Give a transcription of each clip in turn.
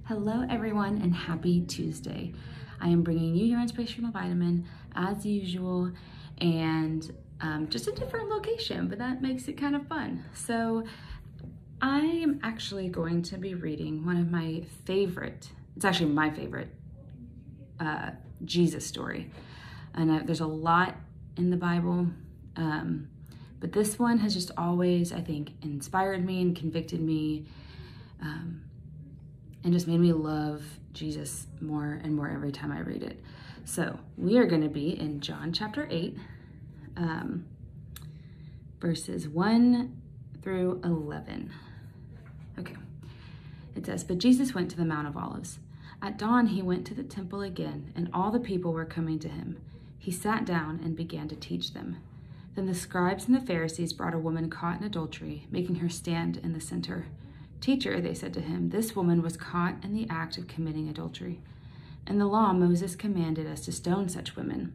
Hello everyone and happy Tuesday. I am bringing you your Inspirational Vitamin as usual and just a different location, but that makes it kind of fun. So I am actually going to be reading one of my favorite, it's actually my favorite Jesus story. And there's a lot in the Bible, but this one has just always, I think, inspired me and convicted me and just made me love Jesus more and more every time I read it. So we are going to be in John chapter 8, verses 1 through 11. Okay, it says, "But Jesus went to the Mount of Olives. At dawn he went to the temple again, and all the people were coming to him. He sat down and began to teach them. Then the scribes and the Pharisees brought a woman caught in adultery, making her stand in the center. 'Teacher,' they said to him, 'this woman was caught in the act of committing adultery. In the law, Moses commanded us to stone such women.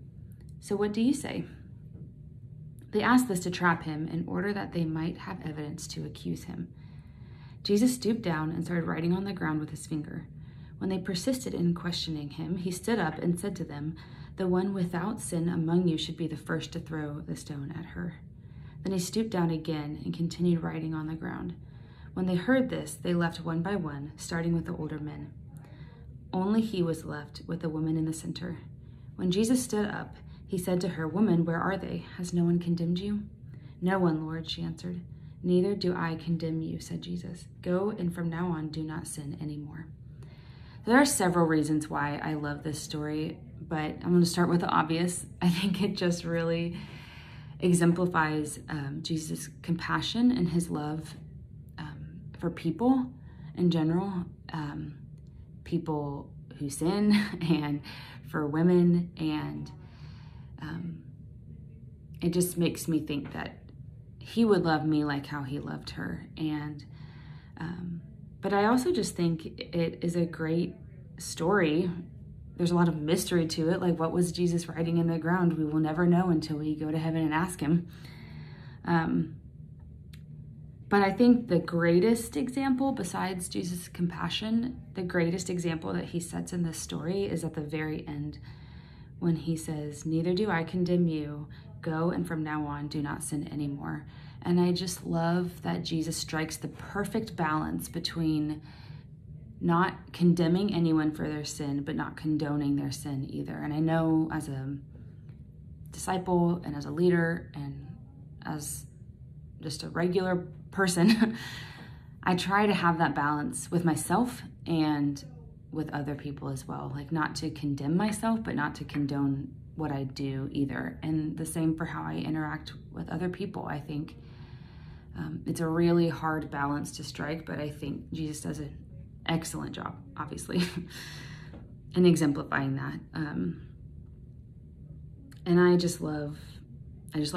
So what do you say?' They asked this to trap him in order that they might have evidence to accuse him. Jesus stooped down and started writing on the ground with his finger. When they persisted in questioning him, he stood up and said to them, 'The one without sin among you should be the first to throw the stone at her.' Then he stooped down again and continued writing on the ground. When they heard this, they left one by one, starting with the older men. Only he was left with the woman in the center. When Jesus stood up, he said to her, 'Woman, where are they? Has no one condemned you?' 'No one, Lord,' she answered. 'Neither do I condemn you,' said Jesus. 'Go, and from now on do not sin anymore.'" There are several reasons why I love this story, but I'm going to start with the obvious. I think it just really exemplifies Jesus' compassion and his love for people in general, people who sin, and for women, and it just makes me think that he would love me like how he loved her. And but I also just think it is a great story. There's a lot of mystery to it, like what was Jesus writing in the ground? We will never know until we go to heaven and ask him. But I think the greatest example, besides Jesus' compassion, the greatest example that he sets in this story is at the very end when he says, "Neither do I condemn you. Go, and from now on, do not sin anymore." And I just love that Jesus strikes the perfect balance between not condemning anyone for their sin, but not condoning their sin either. And I know as a disciple and as a leader and as just a regular person, I try to have that balance with myself and with other people as well. Like not to condemn myself, but not to condone what I do either. And the same for how I interact with other people. I think it's a really hard balance to strike, but I think Jesus does an excellent job, obviously, in exemplifying that. And I just love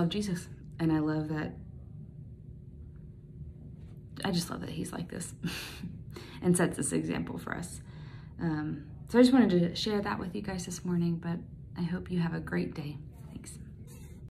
Jesus. And I just love that he's like this and sets this example for us. So I just wanted to share that with you guys this morning, but I hope you have a great day. Thanks.